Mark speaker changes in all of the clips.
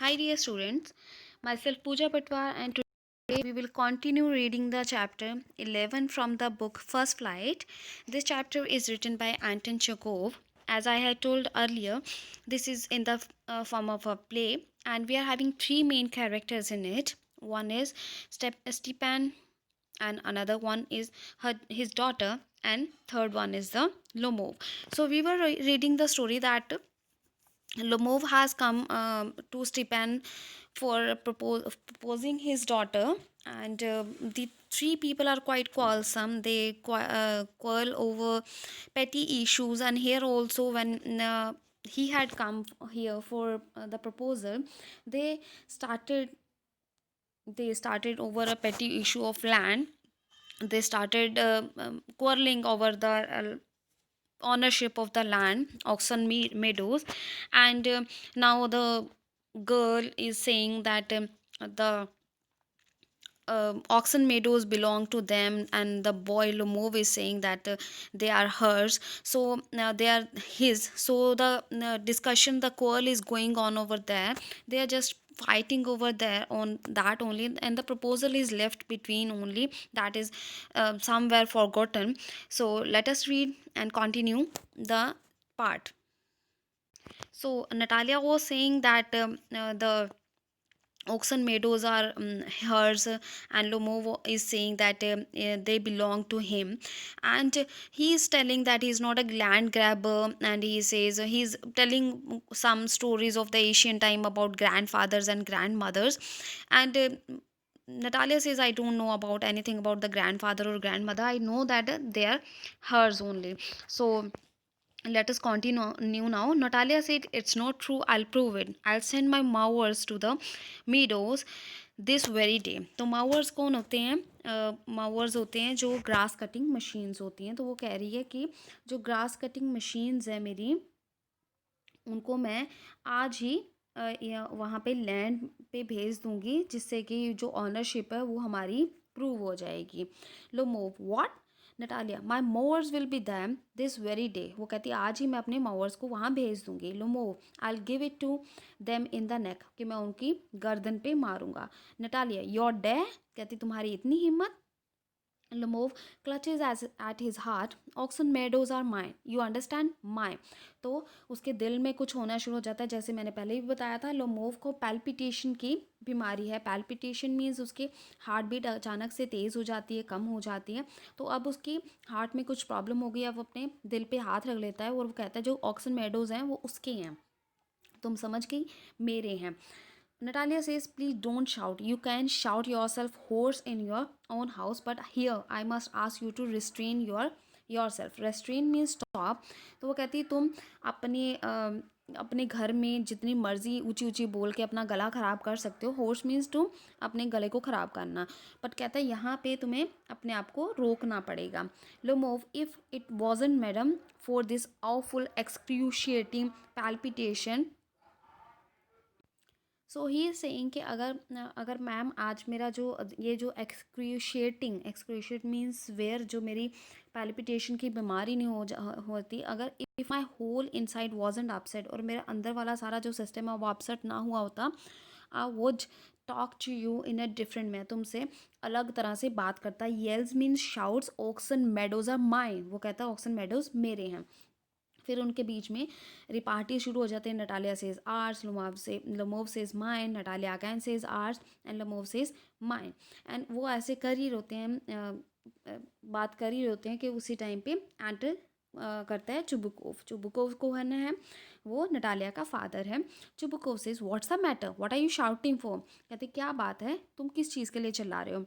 Speaker 1: Hi, dear students. Myself Pooja Patwar, and today we will continue reading the chapter 11 from the book First Flight. This chapter is written by Anton Chekhov. As I had told earlier, this is in the form of a play, and we are having three main characters in it. One is Stepan, and another one is his daughter, and third one is the Lomov. So we were reading the story that Lomov has come to Stepan for proposing his daughter, and the three people are quite quarrelsome. They quarrel over petty issues, and here also, when he had come here for the proposal, they started they started over a petty issue of land. They started quarreling over the ownership of the land, Oxon Meadows, and now the girl is saying that the Oxon Meadows belong to them, and the boy Lumov is saying that they are hers, so they are his. So the discussion, the quarrel is going on over there. They are just fighting over there on that only, and the proposal is left between only, that is somewhere forgotten. So let us read and continue the part. So Natalia was saying that the Oxen Meadows are hers, and Lomovo is saying that they belong to him, and he is telling that he is not a land grabber, and he says he's telling some stories of the ancient time about grandfathers and grandmothers, and Natalia says, I don't know about anything about the grandfather or grandmother. I know that they are hers only. So let us continue now. Natalia said, it's not true. I'll prove it. I'll send my mowers to the meadows this very day. तो मावर्स कौन होते हैं? मावर्स होते हैं जो grass cutting machines होती हैं. तो वो कह रही है कि जो ग्रास कटिंग मशीन्स है मेरी, उनको मैं आज ही वहाँ पे लैंड पे भेज दूँगी, जिससे कि जो ऑनरशिप है वो हमारी प्रूव हो जाएगी. Lomov what? Natalia, my mowers will be them this very day. वो कहती है आज ही मैं अपने मोवर्स को वहाँ भेज दूँगी. Lomov, I will give it to them in the neck, कि मैं उनकी गर्दन पे मारूंगा. Natalia, your day? कहती तुम्हारी इतनी हिम्मत? Lemov clutches at his heart. Oxen meadows are mine. You understand? Mine. तो उसके दिल में कुछ होना शुरू हो जाता है. जैसे मैंने पहले भी बताया था, लोमोव को पैल्पिटेशन की बीमारी है. पैल्पिटेशन मीन्स उसके हार्ट बीट अचानक से तेज़ हो जाती है, कम हो जाती है. तो अब उसकी हार्ट में कुछ प्रॉब्लम हो गई. अब वो अपने दिल पे हाथ रख लेता है और वो कहता है जो ऑक्सन मेडोज़ हैं वो उसके हैं, तुम समझ गई, मेरे हैं. Natalia says, please don't shout. You can shout yourself hoarse in your own house, but here I must ask you to restrain yourself. Restrain means stop. तो वो कहती है तुम अपने अपने घर में जितनी मर्जी ऊंची ऊंची बोल के अपना गला ख़राब कर सकते हो. होर्स मीन्स तुम अपने गले को ख़राब करना. बट कहता है यहाँ पे तुम्हें अपने आप को रोकना पड़ेगा. Lomov, if it wasn't madam for this awful excruciating palpitation. So he is saying कि अगर मैम आज मेरा जो ये जो एक्सक्रूशिएट मीन्स वेयर जो मेरी पैल्पिटेशन की बीमारी नहीं होती, अगर if my whole inside wasn't upset, और मेरा अंदर वाला सारा जो सिस्टम है वो अपसेट ना हुआ होता, I would talk to you in a different. मैं तुमसे अलग तरह से बात करता. Yells means shouts. Oxen meadows are mine. वो कहता है ऑक्सन मेडोज मेरे हैं. फिर उनके बीच में रिपार्टी शुरू हो जाते हैं. Natalia says ours, Lomov says mine. Natalia again says ours and Lomov says mine. And वो ऐसे कर ही होते हैं, बात कर ही होते हैं कि उसी टाइम पे एंटर करता है चुबुकोव. चुबुकोव को है वो नटालिया का फादर है. Chubukov says what's the matter, what are you shouting for. कहते क्या बात है, तुम किस चीज़ के लिए चिल्ला रहे हो.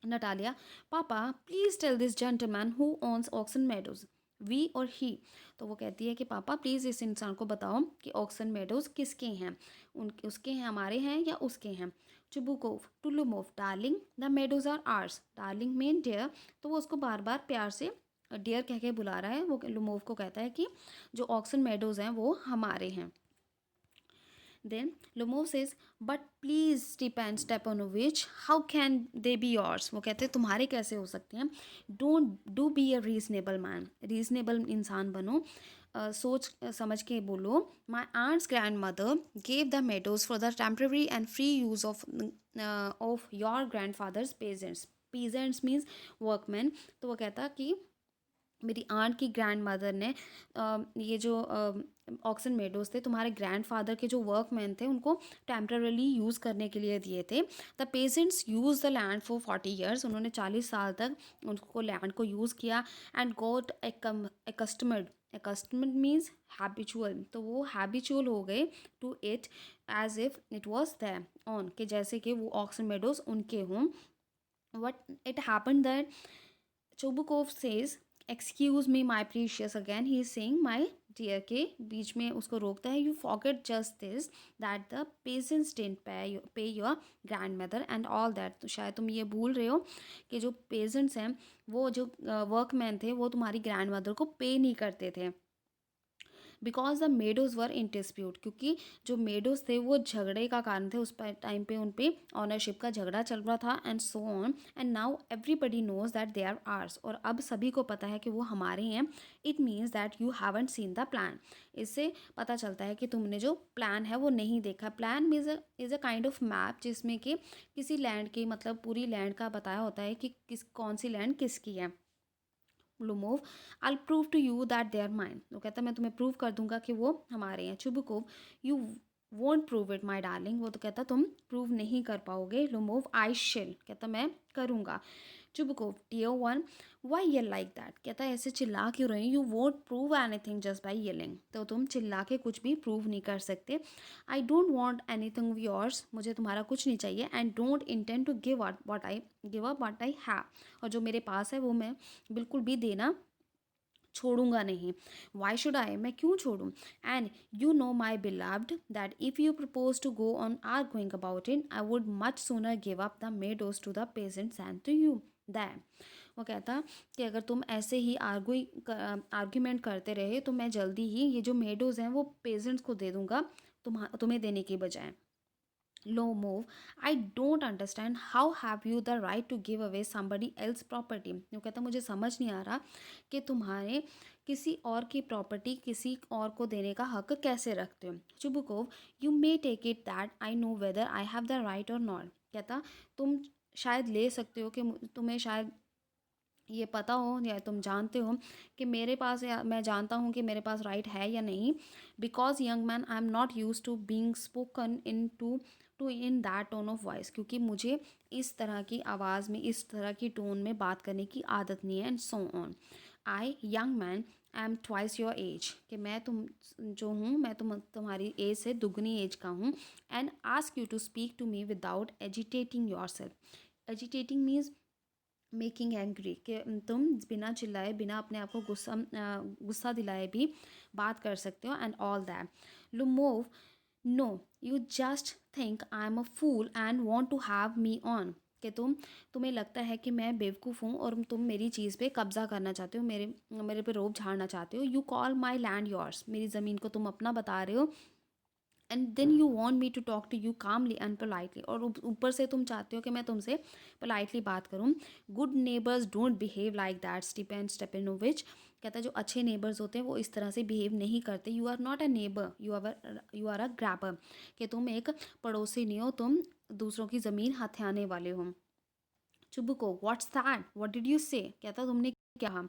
Speaker 1: नटालिया, पापा please tell this gentleman who owns Oxen Meadows, we or he. तो वो कहती है कि पापा प्लीज़ इस इंसान को बताओ कि ऑक्सन मेडोज़ किसके हैं, उसके हैं, हमारे हैं या उसके हैं. Chubukov to Lomov, darling the meadows are ours. Darling mine dear. तो वो उसको बार बार प्यार से डियर कह के बुला रहा है. वो लुमोव को कहता है कि जो ऑक्सन मेडोज़ हैं वो हमारे हैं. Then Lomov says, but please Stepan Stepanovich, how can they be yours? वो कहते हैं तुम्हारे कैसे हो सकते हैं. Don't do be a reasonable man. Reasonable इंसान बनो. सोच समझ के बोलो। My aunt's grandmother gave the meadows for the temporary and free use of your grandfather's peasants. Peasants means workman. तो वो कहता कि मेरी आंट की ग्रैंड मदर ने ये जो ऑक्सन मेडोज थे तुम्हारे ग्रैंडफादर के जो वर्कमैन थे उनको टेम्परली यूज़ करने के लिए दिए थे। The peasants use the land for 40 years. उन्होंने 40 साल तक उनको लैंड को यूज़ किया। And got accustomed means habitual. तो वो हैबिचुअल हो गए to it as if it was their own, कि जैसे कि वो ऑक्सन मेडोज उनके हों। What it happen that Chubukov says excuse me my precious, again he is saying my dear, के बीच में उसको रोकता है। You forget just this that the peasants didn't pay your grandmother and all that. तो शायद तुम ये भूल रहे हो कि जो पेजेंट्स हैं, वो जो वर्कमैन थे, वो तुम्हारी ग्रैंड मदर को पे नहीं करते थे। Because the meadows were in dispute, क्योंकि जो मेडोज थे वो झगड़े का कारण थे। उस टाइम पे उन पे ऑनरशिप का झगड़ा चल रहा था and so on. And now everybody knows that they are ours, और अब सभी को पता है कि वो हमारे हैं। It means that you haven't seen the plan. इससे पता चलता है कि तुमने जो प्लान है वो नहीं देखा। Plan means is a kind of map, जिसमें कि किसी लैंड की, मतलब पूरी लैंड का बताया होता है कि कौन सी लैंड किसकी है। Lomov, I prove to you that they are mine. वो कहता है मैं तुम्हें प्रूव कर दूंगा कि वो हमारे हैं। Chubukov, you won't prove it my darling. वो तो कहता तुम प्रूव नहीं कर पाओगे। लुमोव, आई शिल। कहता मैं करूँगा। Chubukov, dear one, why yell like that. कहता है ऐसे चिल्ला क्यों रहे, you won't prove anything just by yelling. तो तुम चिल्ला के कुछ भी प्रूव नहीं कर सकते। I don't want anything of yours, मुझे तुम्हारा कुछ नहीं चाहिए। And don't intend to give up what I have, और जो मेरे पास है वो मैं बिल्कुल भी देना छोड़ूंगा नहीं। वाई शुड आई, मैं क्यों छोड़ूं। And you know my beloved that if you propose to go on are going about it, I would much sooner give up the meadows to the peasants and to you that. वो कहता कि अगर तुम ऐसे ही argument करते रहे तो मैं जल्दी ही ये जो मेडोज हैं वो पेजेंट्स को दे दूंगा, तुम्हें देने की बजाय। Lomov, I don't understand how have you the right to give away somebody else property. वो कहता मुझे समझ नहीं आ रहा कि तुम्हारे किसी और की प्रॉपर्टी किसी और को देने का हक कैसे रखते हो। Chubukov, you may take it that I know whether I have the right or not. कहता तुम शायद ले सकते हो कि तुम्हें शायद ये पता हो या तुम जानते हो कि मेरे पास, या मैं जानता हूँ कि मेरे पास राइट है या नहीं। Because young man, I am not used to being spoken to in that tone of voice, क्योंकि मुझे इस तरह की आवाज़ में, इस तरह की टोन में बात करने की आदत नहीं है। And so on. I young man I M twice your age, कि मैं तुम जो हूँ, मैं तुम्हारी एज से दुगनी एज का हूँ। And ask you to speak to me without agitating yourself. Agitating means making angry, कि तुम बिना चिल्लाए, बिना अपने आप को गुस्सा दिलाए भी बात कर सकते हो। And all that. Lomov, no, you just think I am a fool and want to have me on. कि तुम्हें लगता है कि मैं बेवकूफ़ हूँ और तुम मेरी चीज़ पे कब्जा करना चाहते हो, मेरे पे रोब झाड़ना चाहते हो। You call my land yours, मेरी ज़मीन को तुम अपना बता रहे हो। And then you want me to talk to you calmly and politely, और ऊपर से तुम चाहते हो कि मैं तुमसे पोलाइटली बात करूँ। Good neighbours don't behave like that, Stepanovich. कहता है जो अच्छे नेबर्स होते हैं वो इस तरह से बिहेव नहीं करते। You are not a neighbour, you are a grabber, कि तुम एक पड़ोसी नहीं हो, तुम दूसरों की ज़मीन हथियाने वाले हो। Chubukov, what's that, what did you say. कहता तुमने क्या कहा।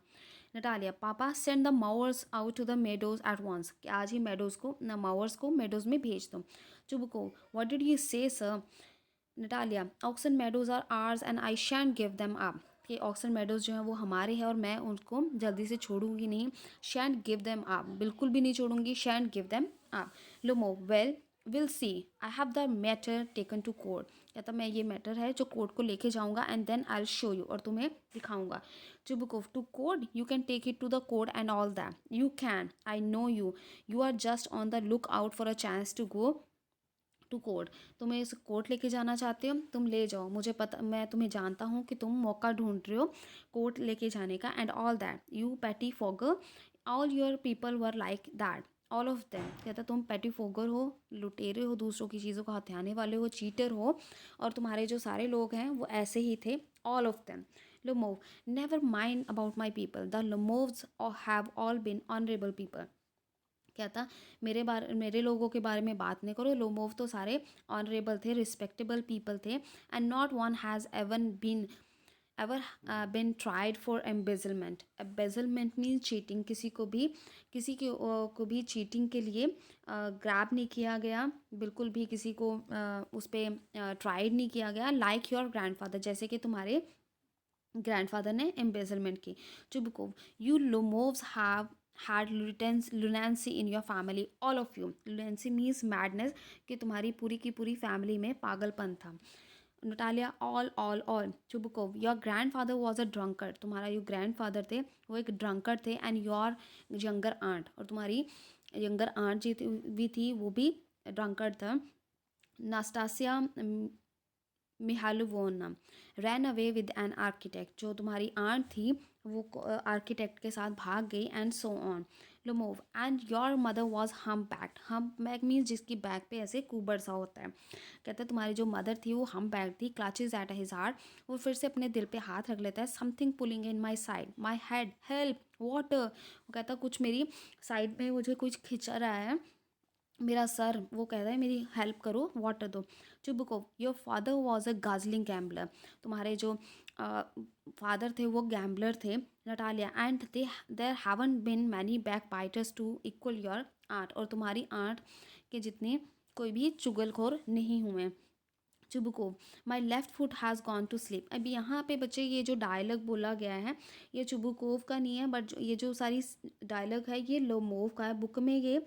Speaker 1: Natalia, papa send the mowers out to the meadows at once, कि आज ही मेडोज को, न मावर्स को मेडोज में भेज दो। Chubukov, what did you say sir. Natalia, oxen meadows are ours and I shan't give them up, कि ऑक्सन मेडोज जो हैं वो हमारे हैं और मैं उनको जल्दी से छोड़ूंगी नहीं। शैंट गिव देम अप, बिल्कुल भी नहीं छोड़ूंगी। Shan't give them up. Lomov, well will see, I have the matter taken to court. कहता मैं ये मैटर है जो कोर्ट को लेके जाऊंगा, and then I will show you, और तुम्हें दिखाऊंगा। Chubukov, to code, you can take it to the court and all that. You can. I know you. You are just on the lookout for a chance to go to court. तुम्हें इस court लेके जाना चाहते हो, तुम ले जाओ, मुझे पता, मैं तुम्हें जानता हूँ कि तुम मौका ढूंढ रहे हो कोर्ट लेके जाने का। And all that, you pettifogger, all your people were like that, all of them. कहता तुम पैटी फोगर हो, लुटेरे हो, दूसरों की चीज़ों को हथियाने वाले हो, चीटर हो, और तुम्हारे जो सारे लोग हैं वो ऐसे ही थे, all of them. Lumov, never mind about my people. The Lumovs have all been honorable people. क्या था, मेरे लोगों के बारे में बात नहीं करो। लोमोव तो सारे ऑनरेबल थे, रिस्पेक्टेबल पीपल थे। And not one has ever bin tried for embezzlement. Embezzlement mean cheating, को भी चीटिंग के लिए ग्रैब नहीं किया गया, बिल्कुल भी किसी को उस पर ट्राइड नहीं किया गया। लाइक योर ग्रैंडफादर, जैसे कि तुम्हारे ग्रैंडफादर ने एम्बेजलमेंट की। Chubukov, you Lomovs have had lunacy in your family, all of you. lunacy means madness, कि तुम्हारी पूरी की पूरी फैमिली में पागलपन था। Natalia, all Chubukov, your grandfather was a drunkard, तुम्हारा जो ग्रैंड फादर थे वो एक ड्रंकर थे। एंड योर यंगर आंट, और तुम्हारी यंगर आंट भी थी, वो भी ड्रंकर था। Nastasia Mihailovna ran away with an architect, जो तुम्हारी आंट थी वो आर्किटेक्ट के साथ भाग गई। And so on. Lomov, and your mother was हम बैक। हम बैक मीन्स जिसकी बैक पे ऐसे कुबर सा होता है। कहते हैं तुम्हारी जो मदर थी वो हम बैक थी। क्लचेज एट हिज हार्ट, वो फिर से अपने दिल पे हाथ रख लेता है। Something pulling in my side, my head, help, water. वो कहता है कुछ मेरी साइड में मुझे कुछ खिंचा रहा है, मेरा सर, वो कहता है मेरी हेल्प करो, वाटर दो। Chubukov, your father was a guzzling gambler, तुम्हारे जो फादर थे वो गैम्बलर थे। Natalia, and there haven't been many backbiters to equal your aunt, और तुम्हारी आर्ट के जितने कोई भी चुगलखोर नहीं हुए। Chubukov, my left foot has gone to sleep. अभी यहाँ पे बच्चे ये जो डायलॉग बोला गया है ये चुबुकोव का नहीं है, बट ये जो सारी डायलॉग है ये लोमोव का है। बुक में ये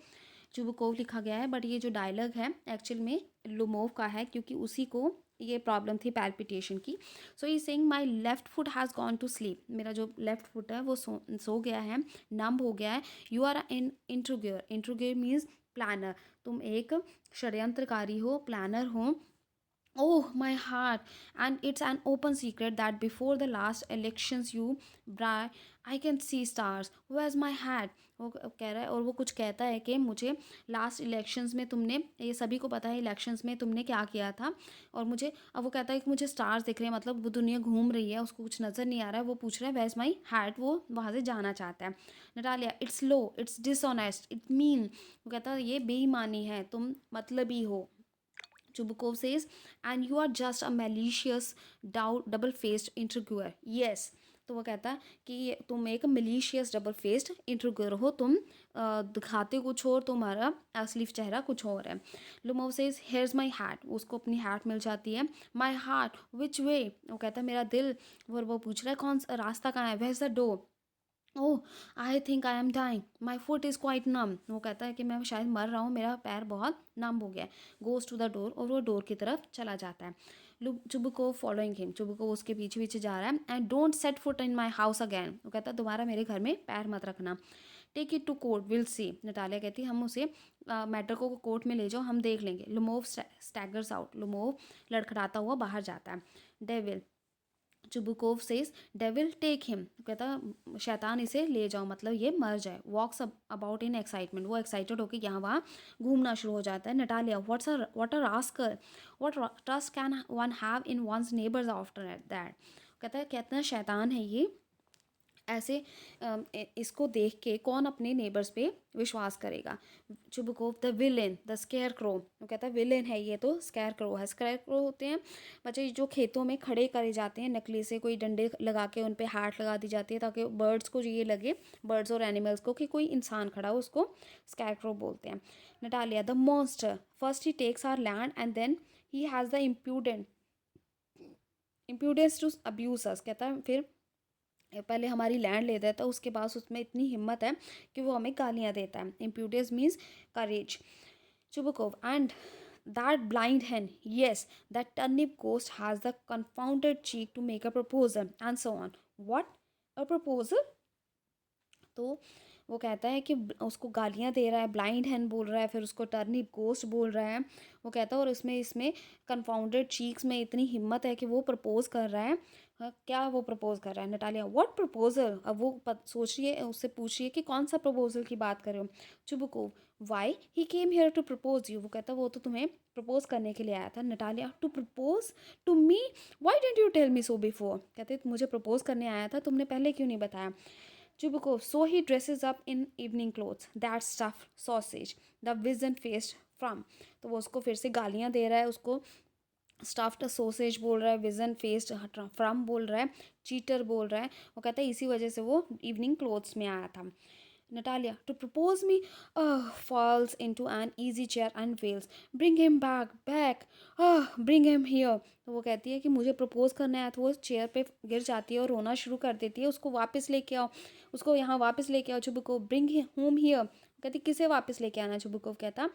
Speaker 1: चुबकोव लिखा गया है, बट ये जो डायलॉग है एक्चुअल में लोमोव का है, क्योंकि उसी को ये प्रॉब्लम थी पैल्पिटेशन की। So he saying my left foot has gone to sleep, मेरा जो लेफ्ट फुट है वो सो गया है, नंब हो गया है। You are in intriguer, intriguer means planner, तुम एक षड्यंत्रकारी हो, प्लानर हो। Oh, my heart. And it's an open secret that before the last elections you bri I can see stars. Where's my hat? वो कह रहा है, और वो कुछ कहता है कि मुझे लास्ट इलेक्शंस में तुमने, ये सभी को पता है इलेक्शंस में तुमने क्या किया था, और मुझे, अब वो कहता है कि मुझे स्टार्स दिख रहे हैं, मतलब वो दुनिया घूम रही है, उसको कुछ नज़र नहीं आ रहा है। वो पूछ रहा है वेयर्स माई हैट, वो वहाँ से जाना चाहता है। Natalia, it's low, it's dishonest, it mean, वो कहता है ये बेईमानी है, तुम मतलबी हो। Chubukov says, and you are just a malicious, double-faced intriguer. Yes. तो वो कहता है कि तुम एक malicious double-faced intriguer हो, तुम दिखाते कुछ और, तुम्हारा असली चेहरा कुछ और है। लुमोव says, here's my hat. उसको अपनी hat मिल जाती है। My heart, which way? वो कहता है मेरा दिल, वो पूछ रहा है कौन सा रास्ता कहाँ है, where's the door? Oh, I think I am dying, my foot is quite numb. वो कहता है कि मैं शायद मर रहा हूँ, मेरा पैर बहुत नम हो गया है। गोज़ टू द डोर, और वो डोर की तरफ चला जाता है। चुबको फॉलोइंग हिम, चुबको उसके पीछे पीछे जा रहा है। And don't set foot in my house again, वो कहता है दोबारा मेरे घर में पैर मत रखना। Take it to court, we'll see, Natalia कहती है हम उसे मैटर को कोर्ट में ले जाओ, हम देख लेंगे। लुमोव स्टैगर्स आउट, लुमोव लड़खड़ाता हुआ बाहर जाता है। Devil, Chubukov says, devil take him, कहता शैतान इसे ले जाओ, मतलब ये मर जाए। वॉक्स अबाउट इन एक्साइटमेंट, वो एक्साइटेड होकर यहाँ वहाँ घूमना शुरू हो जाता है। Natalia, what a rascal, what trust can one have in one's neighbours after that, कहता है कितना शैतान है ये, ऐसे इसको देख के कौन अपने नेबर्स पे विश्वास करेगा। Chubukov, the villain, the square crow, वो कहता है विलेन है ये तो स्केयर क्रो है। स्केयर क्रो होते हैं बच्चे जो खेतों में खड़े करे जाते हैं, नकली से कोई डंडे लगा के उन पे हार्ट लगा दी जाती है ताकि बर्ड्स को ये लगे, बर्ड्स और एनिमल्स को, कि कोई इंसान खड़ा हो, उसको स्केयर क्रो बोलते हैं। Natalia, the monster, first he takes our land and then he has the impudence to abuse us, कहता है फिर पहले हमारी लैंड ले देता है, उसके बाद उसमें इतनी हिम्मत है कि वो हमें गालियाँ देता है। Impudence means courage. Chubukov, and that blind hen, yes, that turnip ghost has the confounded cheek to make a proposal, and so on. What? A proposal? तो वो कहता है कि उसको गालियाँ दे रहा है, ब्लाइंड हैन बोल रहा है, फिर उसको टर्निप गोस्ट बोल रहा है। वो कहता है और उसमें इसमें कन्फाउंडेड चीक्स में इतनी हिम्मत है कि वो प्रपोज कर रहा है। हाँ, क्या वो प्रपोज कर रहा है? Natalia, what proposal? अब वो सोच रही है, उससे पूछ रही है कि कौन सा प्रपोजल की बात कर रहे हो। Chubukov, why he came here to propose you, वो कहता है वो तो तुम्हें प्रपोज करने के लिए आया था। Natalia, to propose to me, why didn't you tell me so before, कहते मुझे प्रपोज करने आया था, तुमने पहले क्यों नहीं बताया। Chubukov, so he dresses up in evening clothes. That stuffed sausage. The vision faced from. तो वो उसको फिर से गालियां दे रहा है, उसको स्टफ्ड सोसेज बोल रहा है, विजन फेस्ड फ्रॉम बोल रहा है, चीटर बोल रहा है। वो कहता है इसी वजह से वो इवनिंग क्लोथ्स में आया था। Natalia, to propose me, falls into an easy chair and wails, bring him back, bring him here. तो वो कहती है कि मुझे प्रपोज करना है, तो वो चेयर पे गिर जाती है और रोना शुरू कर देती है, उसको वापस लेके आओ, उसको यहाँ वापस लेके आओ, चुबुको ब्रिंग होम हियर। कहती किसे वापस लेके आना, चुबुको कहता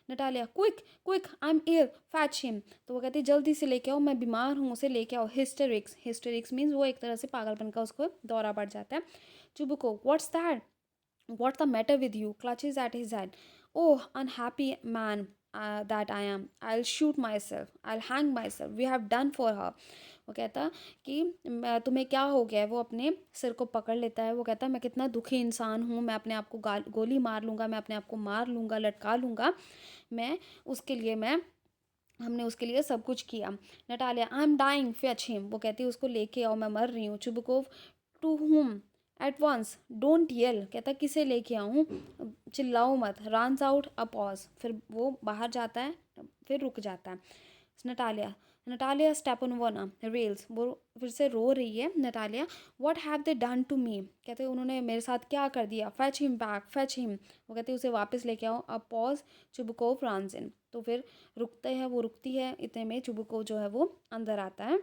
Speaker 1: Natalia quick quick I am ill fetch him. तो वो कहती जल्दी से लेके आओ, मैं बीमार हूँ, उसे लेके आओ। हिस्टेरिक्स, हिस्टेरिक्स मीन्स वो एक तरह से पागलपन का उसको दौरा पड़ जाता है। Chubukov what's that, what's the matter with you? Clutches at his head. Oh, unhappy man that I am. I'll shoot myself. I'll hang myself. We have done for her. वो कहता कि तुम्हें क्या हो गया है। वो अपने सिर को पकड़ लेता है। वो कहता मैं कितना दुखी इंसान हूँ, मैं अपने आप को गोली मार लूँगा, मैं अपने आप को मार लूँगा, लटका लूँगा। मैं उसके लिए मैं हमने उसके लिए सब कुछ किया। Natalia I am dying fetch him. वो कहती है उसको लेके आओ, मैं मर रही हूँ। Chubukov to whom at once don't yell. कहता किसे लेके आऊँ, चिल्लाओ मत। रन्स आउट अ पॉज, फिर वो बाहर जाता है, फिर रुक जाता है। Natalia Natalia step on one rails. वो फिर से रो रही है Natalia. What have they done to me. कहते उन्होंने मेरे साथ क्या कर दिया। Fetch him back, fetch him. वो कहते उसे वापस लेके आओ। A pause Chubukov runs in. तो फिर रुकते हैं, वो रुकती है, इतने में चुबकोव जो है वो अंदर आता है।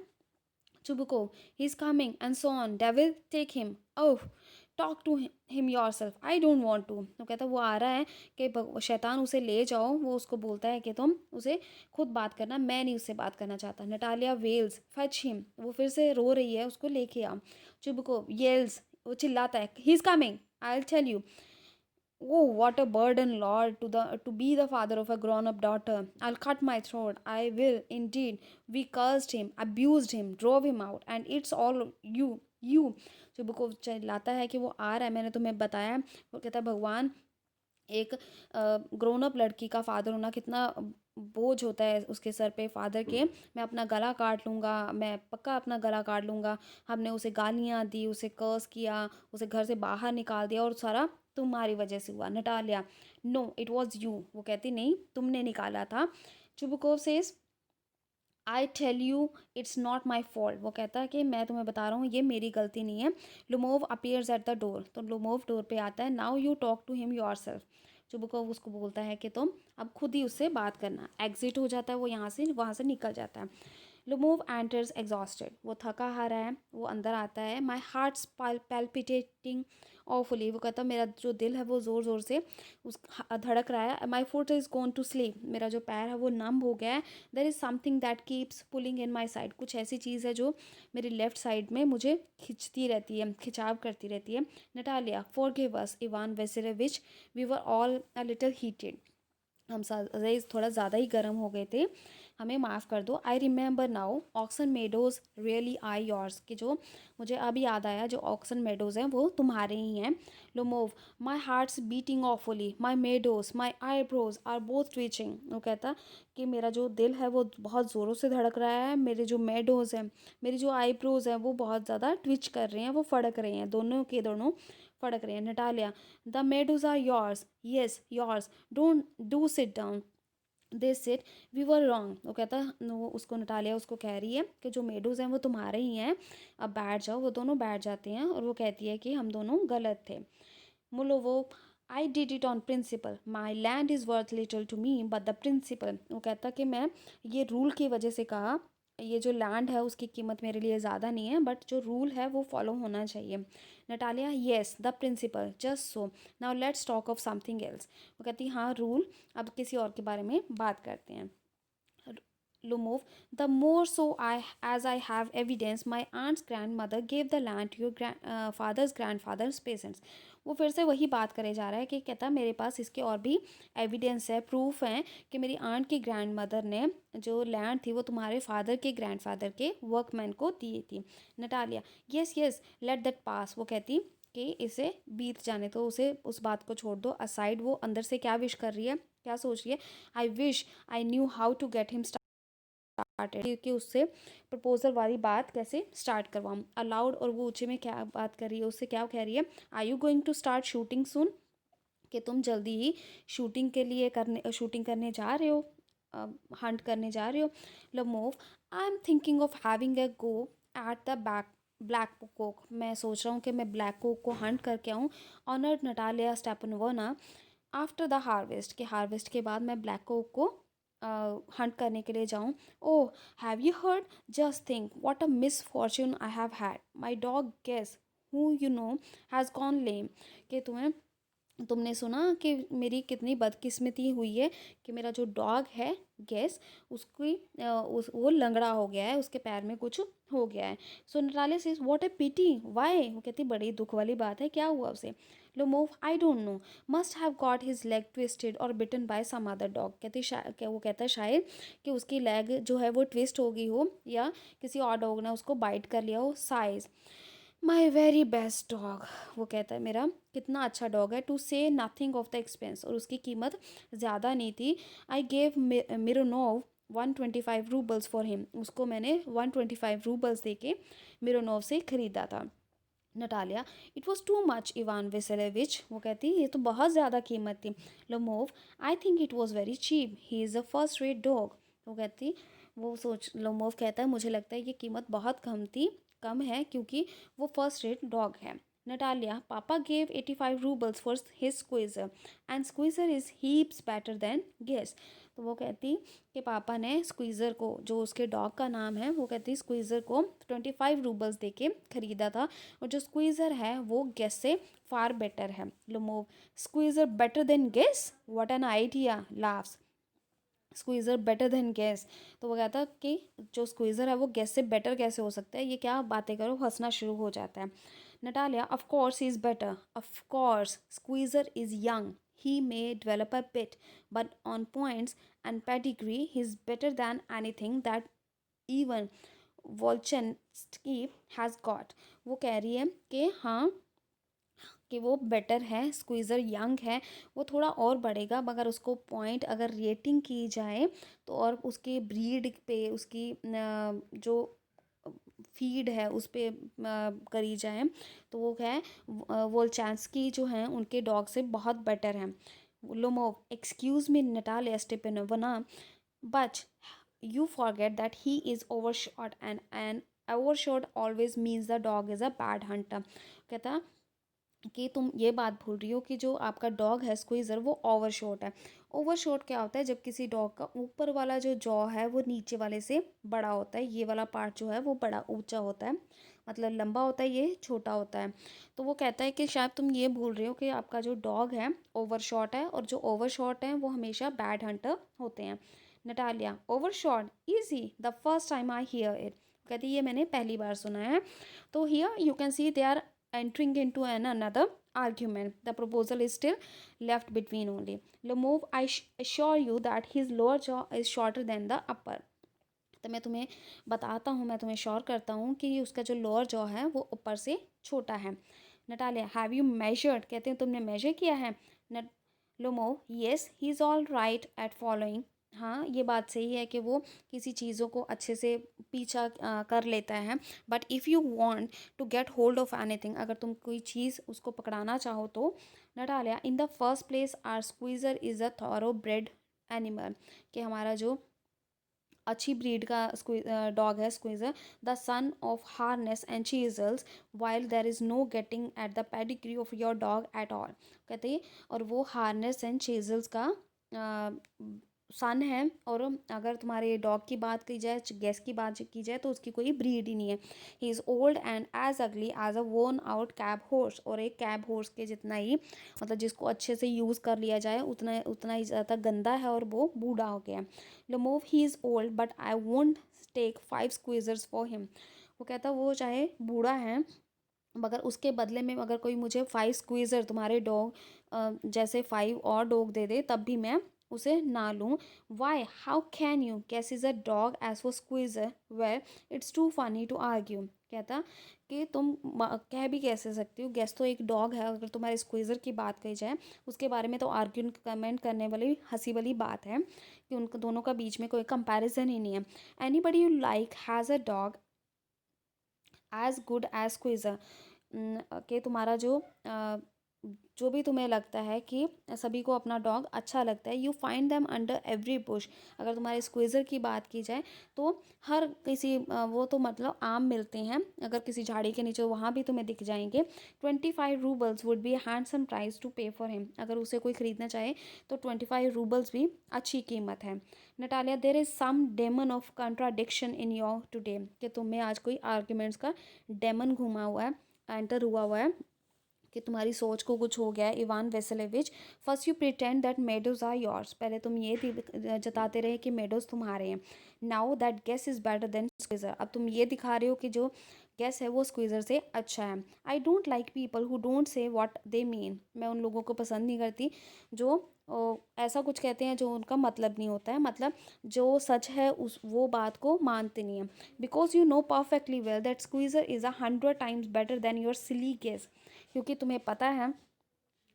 Speaker 1: Chubukov, he's coming, and so on. Devil, take him. Oh, talk to him yourself, I don't want to. तो कहता वो आ रहा है कि शैतान उसे ले जाओ। वो उसको बोलता है कि तुम उसे खुद बात करना, मैं नहीं उससे बात करना चाहता। Natalia yells fetch him. वो फिर से रो रही है, उसको लेके आ। चुबको येल्स, वो चिल्लाता है he is coming, I will tell you. Oh, what a burden, Lord, to be the father of a grown-up daughter. I'll cut my throat. I will, indeed. We cursed him, abused him, drove him out, and it's all you. जो बुको चिल्लाता है कि वो आ रहा है, मैंने तुम्हें बताया। वो कहता है भगवान, एक ग्रोन अप लड़की का फादर होना कितना बोझ होता है उसके सर पे, फादर के। मैं अपना गला काट लूँगा, मैं पक्का अपना गला काट लूँगा। हमने उसे गालियाँ दी, उसे कर्स किया, उसे घर से बाहर निकाल दिया, और सारा तुम्हारी वजह से हुआ। Natalia no it was you. वो कहती नहीं, तुमने निकाला था। Chubukov says I tell you it's not my fault. वो कहता है कि मैं तुम्हें बता रहा हूँ ये मेरी गलती नहीं है। Lomov appears at the door. तो लुमोव डोर पे आता है। Now you talk to him yourself. Chubukov उसको बोलता है कि तुम अब खुद ही उससे बात करना। एग्जिट हो जाता है वो, यहाँ से वहाँ से निकल जाता है। Lomov enters exhausted. वो थका हारा है, वो अंदर आता है। My heart's palpitating awfully. वो कहता मेरा जो दिल है वो ज़ोर ज़ोर से उस धड़क रहा है। My foot is gone to sleep. मेरा जो पैर है वो नम हो गया है। There is something that keeps pulling in my side. कुछ ऐसी चीज़ है जो मेरी लेफ्ट साइड में मुझे खिंचती रहती है, खिंचाव करती रहती है। Natalia forgive us Ivan Vassilevitch, we were all a little heated. हम थोड़ा ज़्यादा ही गर्म हो गए थे, हमें माफ़ कर दो। I remember now Oxen Meadows really I yours. कि जो मुझे अब याद आया, जो ऑक्सन मेडोज़ हैं वो तुम्हारे ही हैं। Lomov my heart's beating awfully, my meadows, my eyebrows are both twitching. वो कहता कि मेरा जो दिल है वो बहुत ज़ोरों से धड़क रहा है। मेरे जो मेडोज़ हैं, मेरी जो आईब्रोज हैं वो बहुत ज़्यादा ट्विच कर रहे हैं, वो फड़क रहे हैं, दोनों के दोनों फड़क रहे हैं। Natalia the meadows are yours, yes yours, don't do sit down. They said we were wrong. वो कहता वो उसको नटालिया उसको कह रही है कि जो मेडोज़ हैं वो तुम्हारे ही हैं, अब बैठ जाओ। वो दोनों बैठ जाते हैं और वो कहती है कि हम दोनों गलत थे। मुलो वो I did it on principle, my land is worth little to me but the principle. वो कहता कि मैं ये रूल की वजह से कहा, ये जो लैंड है उसकी कीमत मेरे लिए ज़्यादा नहीं है, बट जो रूल है वो फॉलो होना चाहिए। Natalia yes the principle just so, now let's talk of something else. वो कहती हाँ रूल, अब किसी और के बारे में बात करते हैं। Lumov, the more so as I have evidence, my aunt's grandmother gave the land to your father's grandfather's peasants. वो फिर से वही बात करे जा रहा है कि कहता मेरे पास इसके और भी एविडेंस है, प्रूफ है कि मेरी आंट की ग्रैंड मदर ने जो लैंड थी वो तुम्हारे फादर के ग्रैंडफादर के वर्कमैन को दी थी। Natalia yes yes let that pass. वो कहती कि इसे बीत जाने तो, उसे उस बात को छोड़ दो असाइड। वो अंदर से क्या विश कर रही है, क्या सोच रही है। I wish I knew how to get him started कि उससे प्रपोजल वाली बात कैसे स्टार्ट करवाऊँ। अलाउड, और वो ऊँचे में क्या बात कर रही है, उससे क्या कह रही है, are you going to start shooting soon, कि तुम जल्दी ही शूटिंग करने जा रहे हो, हंट करने जा रहे हो। लमोव, I am thinking of having a go at the black Coke, मैं सोच रहा हूँ कि मैं ब्लैक कोक को हंट करके आऊँ। Honoured Natalia Stepanovna, after the harvest, के हार्वेस्ट के बाद मैं ब्लैक कोक को हंट करने के लिए जाऊँ। Oh, have you heard, just think what a misfortune I have had, my dog Guess who you know has gone lame, कि तुमने सुना कि मेरी कितनी बदकिस्मती हुई है कि मेरा जो डॉग है गैस, उसकी वो लंगड़ा हो गया है, उसके पैर में कुछ हो गया है। So Natalia says what a pity, why, वो कहती बड़ी दुख वाली बात है, क्या हुआ उसे। Lomov, I don't know, must have got his leg twisted और बिटन बाय सम अदर डॉग, वो कहता है शायद कि उसकी लेग जो है वो ट्विस्ट हो गई हो या किसी और डॉग ने उसको बाइट कर लिया हो। Size, my very best dog, वो कहता है मेरा कितना अच्छा डॉग है, टू से नथिंग ऑफ द एक्सपेंस, और उसकी कीमत ज़्यादा नहीं थी। I gave Mironov 125 roubles for him, उसको मैंने 125 रूबल्स दे के मिरोनोव से ख़रीदा था। Natalia, it was too much Ivan Vassilevitch, वो कहती ये तो बहुत ज़्यादा कीमत थी। Lomov, I think it was very cheap, he is a first rate dog, वो कहती लोमोव कहता है मुझे लगता है ये कीमत बहुत कम है क्योंकि वो फर्स्ट रेट डॉग है। Natalia, papa gave 85 roubles for his Squeezer and Squeezer is heaps better than Guess, तो वो कहती कि पापा ने स्क्वीज़र को, जो उसके डॉग का नाम है, वो कहती स्क्वीज़र को 25 रूबल्स दे के ख़रीदा था, और जो स्क्वीज़र है वो गेस से फार बेटर है। Lomov, Squeezer better than Guess, what an idea, laughs, Squeezer better than Guess, तो वो कहता कि जो स्क्वीज़र है वो गैस से बेटर कैसे हो सकता है, ये क्या बातें करो, हंसना शुरू हो जाता है। Natalia, of course he is better, of course Squeezer is young, he may develop a bit, but on points and pedigree he is better than anything that even Volchansky has got, वो कह रही है कि हाँ कि वो better है, squeezer young है, वो थोड़ा और बढ़ेगा, मगर उसको पॉइंट अगर रेटिंग की जाए तो, और उसके ब्रीड पे, उसकी जो फीड है उस पे करी जाए तो वो क्या है, वोल्चांस्की जो हैं उनके डॉग से बहुत बेटर हैं। Lomov, excuse me Natalia Stepanovna, but you forget that he is overshot and overshot always means the dog is a bad hunter, कहता कि तुम ये बात भूल रही हो कि जो आपका डॉग है स्क्वीज़र वो ओवरशॉट है। ओवरशॉट क्या होता है, जब किसी डॉग का ऊपर वाला जो जॉ है वो नीचे वाले से बड़ा होता है, ये वाला पार्ट जो है वो बड़ा ऊंचा होता है, मतलब लंबा होता है, ये छोटा होता है। तो वो कहता है कि शायद तुम ये भूल रहे हो कि आपका जो डॉग है ओवरशॉट है, और जो ओवरशॉट हैं वो हमेशा बैड हंटर होते हैं। Natalia, overshot easy, the first time I hear it, कहती ये मैंने पहली बार सुना है। तो here you can see they are entering into another argument. The proposal is still left between only. Lomov, I assure you that his lower jaw is shorter than the upper. तो मैं तुम्हें बताता हूँ, मैं तुम्हें श्योर करता हूँ कि उसका जो लोअर जॉ है वो ऊपर से छोटा है। नटालिया, हैव यू मेजर्ड, कहते हैं तुमने मेजर किया है। नट Lomov, yes he is all right at following, हाँ ये बात सही है कि वो किसी चीज़ों को अच्छे से पीछा कर लेता है। But if you want to get hold of anything, अगर तुम कोई चीज़ उसको पकड़ाना चाहो तो। Natalia, in the first place our Squeezer is a thoroughbred animal, कि हमारा जो अच्छी ब्रीड का डॉग है Squeezer, the son of Harness and Chisels, while there is no getting at the pedigree of your dog at all, कहते हैं और वो हार्नेस एंड चीजल्स का सन है, और अगर तुम्हारे डॉग की बात की जाए, गैस की बात की जाए, तो उसकी कोई ब्रीड ही नहीं है। He is old and as ugly as a worn out cab horse, और एक कैब हॉर्स के जितना ही, मतलब जिसको अच्छे से यूज़ कर लिया जाए उतना उतना ही ज़्यादा गंदा है, और वो बूढ़ा हो गया। Lomov, he is old but I won't take 5 Squeezers for him, वो कहता वो चाहे बूढ़ा है मगर उसके बदले में अगर कोई मुझे 5 स्क्वीज़र तुम्हारे डॉग जैसे 5 और डॉग दे दे तब भी मैं उसे ना लूँ। Why how can you case is a dog as for Squeezer where it's too funny to argue. कहता कि तुम कह भी कैसे सकती हो, गेस तो एक डॉग है, अगर तुम्हारे स्क्वीज़र की बात कही जाए उसके बारे में तो आर्ग्यू कमेंट करने वाली हंसी वाली बात है कि उन दोनों का बीच में कोई कंपैरिजन ही नहीं है। Anybody you like has a dog as good as Squeezer. कि तुम्हारा जो भी तुम्हें लगता है कि सभी को अपना डॉग अच्छा लगता है, you find them under every Bush. अगर तुम्हारे स्क्वीज़र की बात की जाए तो हर किसी वो तो मतलब आम मिलते हैं, अगर किसी झाड़ी के नीचे वहाँ भी तुम्हें दिख जाएंगे। 25 roubles would be handsome price to pay for him. अगर उसे कोई ख़रीदना चाहे तो 25 रूबल्स भी अच्छी कीमत है। Natalia, there is some demon of contradiction in your today. कि तुम्हें आज कोई आर्ग्यूमेंट्स का डेमन घुमा हुआ है, एंटर हुआ हुआ है, कि तुम्हारी सोच को कुछ हो गया है। Ivan Vassilevitch, first you pretend that meadows are yours. पहले तुम ये जताते रहे कि मेडोज तुम्हारे हैं। Now that Guess is better than Squeezer. अब तुम ये दिखा रहे हो कि जो गेस है वो स्क्वीज़र से अच्छा है। I don't like people who don't say what they mean. मैं उन लोगों को पसंद नहीं करती जो ऐसा कुछ कहते हैं जो उनका मतलब नहीं होता है, मतलब जो सच है उस वो बात को मानते नहीं है। Because you know perfectly well that Squeezer is 100 times better than your silly Guess. क्योंकि तुम्हें पता है,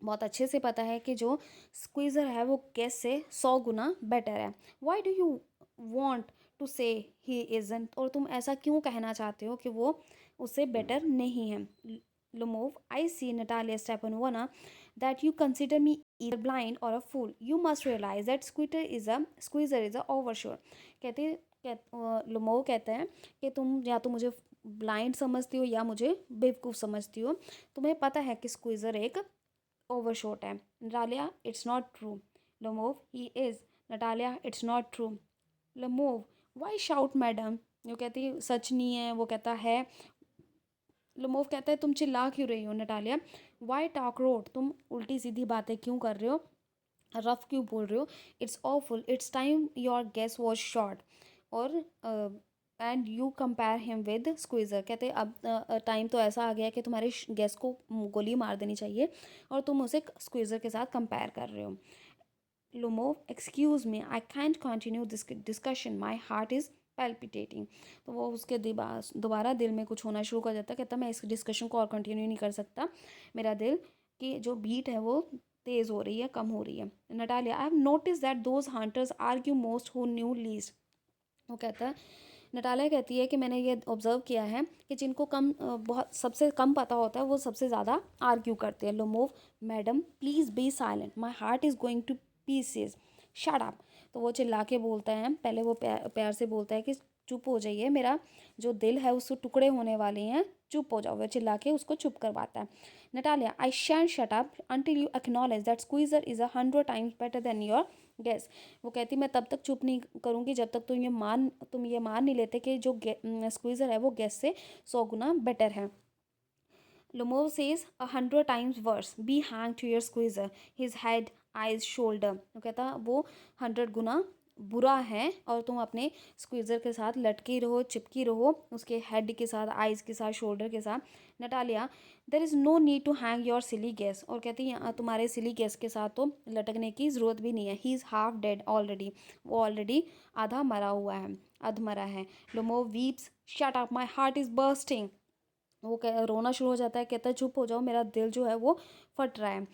Speaker 1: बहुत अच्छे से पता है कि जो स्क्वीज़र है वो गेस से 100 गुना बेटर है। Why do you want to say he isn't. और तुम ऐसा क्यों कहना चाहते हो कि वो उससे बेटर नहीं है। Lomov, I see Natalia Stepanovna that you consider me either blind or a fool. You must realize that squeezer is a oversure. कहते लुमोव कहते हैं कि तुम या तो मुझे ब्लाइंड समझती हो या मुझे बेवकूफ़ समझती हो। तुम्हें पता है कि स्क्वीज़र एक ओवरशॉट है। Natalia, it's not true. Lomov, he is. Natalia, it's not true. Lomov, why shout madam. वो कहती है सच नहीं है, वो कहता है। लमोव कहता है तुम चिल्ला क्यों रही हो नटालिया। वाई टॉक रोड, तुम उल्टी सीधी बातें क्यों कर रहे हो, रफ क्यों बोल रहे हो। It's awful, it's time your Guess was short. और and you compare him with Squeezer. कहते अब टाइम तो ऐसा आ गया कि तुम्हारे गेस को गोली मार देनी चाहिए और तुम उसे स्क्वीज़र के साथ कंपेयर कर रहे हो। Lomov, excuse me, I can't continue this discussion, my heart is palpitating. तो वो उसके दोबारा दिल में कुछ होना शुरू कर देता है। कहता मैं इस डिस्कशन को और कंटिन्यू नहीं कर सकता, मेरा दिल की जो बीट है वो तेज़ हो रही है, कम हो रही है। Natalia, I have notice that those hunters argue most who knew least. वो कहता है, नटालिया कहती है कि मैंने ये ऑब्ज़र्व किया है कि जिनको बहुत सबसे कम पता होता है वो सबसे ज़्यादा आर्ग्यू करते हैं। Lomov, madam please be silent, my heart is going two pieces, shut up. तो वो चिल्ला के बोलता है, पहले वो प्यार से बोलता है कि चुप हो जाइए, मेरा जो दिल है उसके टुकड़े होने वाले हैं, चुप हो जाओ। वो चिल्ला के उसको चुप करवाता है। Natalia, I shan't shut up until you acknowledge that Squeezer is 100 times better than your Guess. वो कहती मैं तब तक चुप नहीं करूँगी जब तक तुम ये मान नहीं लेते कि जो स्क्वीज़र है वो गैस से 100 गुना बेटर है। Lumov says 100 times worse. Be hanged to your squeezer. His head, eyes, shoulder. वो कहता वो 100 गुना बुरा है और तुम अपने स्क्वीज़र के साथ लटकी रहो, चिपकी रहो, उसके हेड के साथ, आइज़ के साथ, शोल्डर के साथ। Natalia, there is no need to hang your silly Guess. और कहती है तुम्हारे सिली गैस के साथ तो लटकने की ज़रूरत भी नहीं है। He is half dead already. वो ऑलरेडी आधा मरा हुआ है, अधमरा है। Lomov weeps, shut up, my heart is bursting. वो रोना शुरू हो जाता है, कहता है चुप हो जाओ, मेरा दिल जो है वो फट रहा है।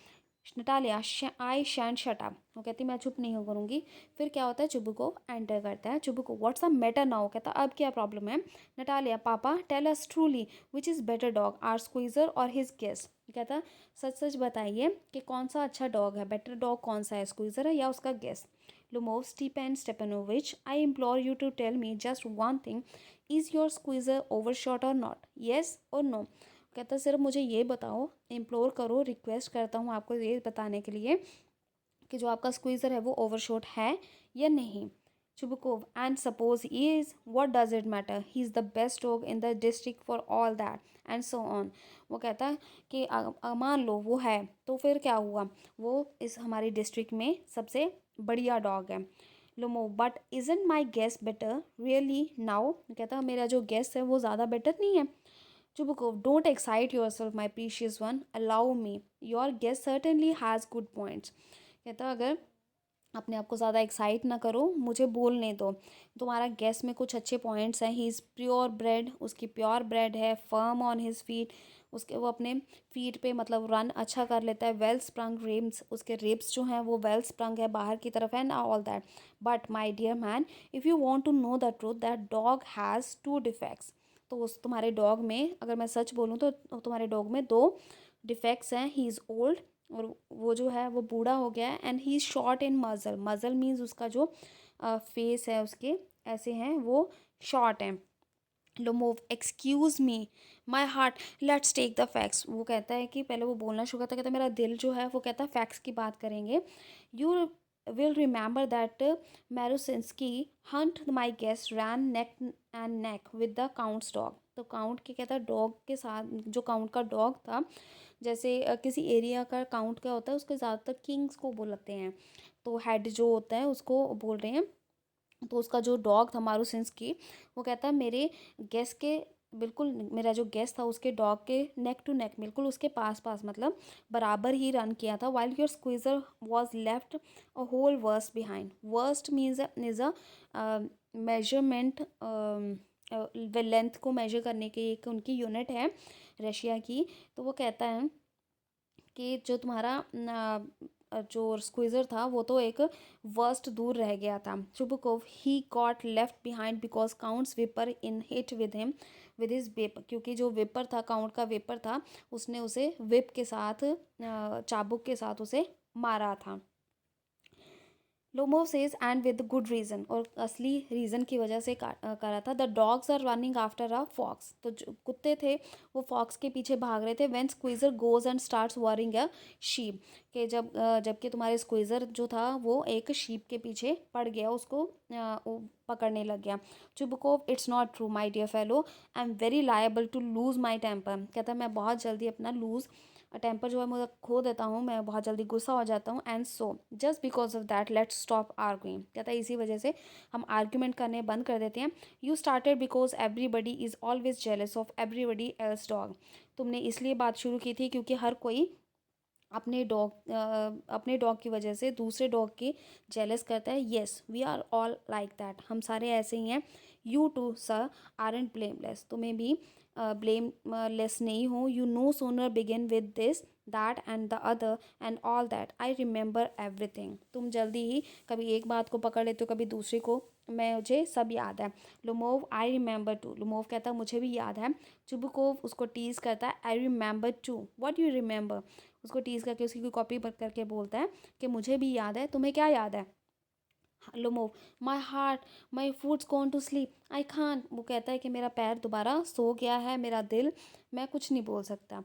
Speaker 1: Natalia, I shan't shut up. वो कहती मैं चुप नहीं हो करूँगी। फिर क्या होता है, चुबुको एंटर करता है। Chubukov, what's the matter now. कहता अब क्या प्रॉब्लम है। Natalia, papa tell us truly which is better dog, or Squeezer और हिज गेस्ट। कहता सच सच बताइए कि कौन सा अच्छा डॉग है, बेटर डॉग कौन सा है, स्क्वीज़र है या उसका Guess. Lomov, Stepan Stepanovich, I implore you to tell me just one thing, is your Squeezer overshot or not, yes or no. कहता सिर्फ मुझे ये बताओ, इम्प्लोर करो, रिक्वेस्ट करता हूँ आपको ये बताने के लिए कि जो आपका स्क्वीज़र है वो ओवरशॉट है या नहीं। Chubukov, and suppose he is, what does it matter, he is the best dog in the district for all that and so on. वो कहता है कि मान लो वो है तो फिर क्या हुआ, वो इस हमारी डिस्ट्रिक्ट में सबसे बढ़िया डॉग है। Lomov, but isn't my Guess better really now. कहता मेरा जो गेस है वो ज़्यादा बेटर नहीं है। Chubukov, don't excite yourself my precious one, allow me, your Guess certainly has good points. कहता अगर अपने आप को ज़्यादा एक्साइट ना करो, मुझे बोलने दो। तुम्हारा गेस में कुछ अच्छे पॉइंट्स हैं। ही इज़ प्योर ब्रेड, उसकी प्योर ब्रेड है। फर्म ऑन हिज फीट, उसके वो अपने फीट पे मतलब रन अच्छा कर लेता है। वेल स्प्रंग रिम्स, उसके रिब्स जो हैं वो वेल स्प्रंग है बाहर की तरफ, and all that. But my dear man, if you want to know the truth, that dog has two defects. तो उस तुम्हारे डॉग में, अगर मैं सच बोलूँ तो तुम्हारे डॉग में दो डिफेक्ट्स हैं। ही इज़ ओल्ड, और वो जो है वो बूढ़ा हो गया है। And he is short in muzzle, muzzle means उसका जो फेस है उसके ऐसे हैं, वो शॉर्ट हैं। Lomov, excuse me my heart, let's take the facts. वो कहता है कि पहले वो बोलना शुरू करता है, कहता है मेरा दिल जो है वो कहता है फैक्ट्स की बात करेंगे। You will remember that Marusinsky hunt my Guess ran neck and neck with the count's dog. तो काउंट के कहता है डॉग के साथ, जो काउंट का डॉग था, जैसे किसी एरिया का काउंट क्या होता है, उसके ज़्यादातर किंग्स को बोलते हैं, तो हेड जो होता है उसको बोल रहे हैं। तो उसका जो डॉग था मारूसिंस की, वो कहता है मेरे गेस्ट के बिल्कुल, मेरा जो गेस्ट था उसके डॉग के नेक टू नेक, बिल्कुल उसके पास पास, मतलब बराबर ही रन किया था। While your Squeezer was left a whole verst behind. Verst means is a measurement, length को मेजर करने की एक उनकी यूनिट है रशिया की। तो वो कहता है कि जो तुम्हारा जो स्क्वीज़र था वो तो एक वर्स्ट दूर रह गया था। Chubukov, he got left behind because count's whipper in hit with him with his whip. क्योंकि जो विपर था, काउंट का विपर था, उसने उसे विप के साथ, चाबुक के साथ उसे मारा था। Lomov says and with good reason, और असली रीज़न की वजह से करा था। The dogs are running after a fox. तो जो कुत्ते थे वो फॉक्स के पीछे भाग रहे थे। When squeezer goes and starts worrying a sheep, के जबकि तुम्हारे स्क्वीज़र जो था वो एक शीप के पीछे पड़ गया, उसको वो पकड़ने लग गया। Chubukov, it's not true my dear fellow, I am very liable to lose my temper. कहता है मैं बहुत जल्दी अपना लूज़ टेम्पर जो है मुझे खो देता हूँ, मैं बहुत जल्दी गुस्सा हो जाता हूँ। And so just because of that let's stop arguing. कहता है इसी वजह से हम आर्ग्यूमेंट करने बंद कर देते हैं। You started because everybody is always jealous of everybody else dog. तुमने इसलिए बात शुरू की थी क्योंकि हर कोई अपने डॉग की वजह से दूसरे डॉग की जेलस करता है। Yes we are all like that, हम सारे ऐसे ही हैं। You too sir aren't blameless, तुम्हें भी ब्लेमलेस नहीं हो। You know sooner begin with this that and the other and all that, I remember everything. तुम जल्दी ही कभी एक बात को पकड़ लेते हो, कभी दूसरी को, मैं मुझे सब याद है। Lomov, I remember to. लुमोव कहता है मुझे भी याद है। चुबुकोव उसको टीज करता है, I remember too what you remember. उसको टीज करके उसकी कोई कॉपी करके बोलता है कि मुझे भी याद है, तुम्हें क्या याद है। Lomov, my heart, my foot's gone to sleep, I can't. वो कहता है कि मेरा पैर दोबारा सो गया है, मेरा दिल, मैं कुछ नहीं बोल सकता।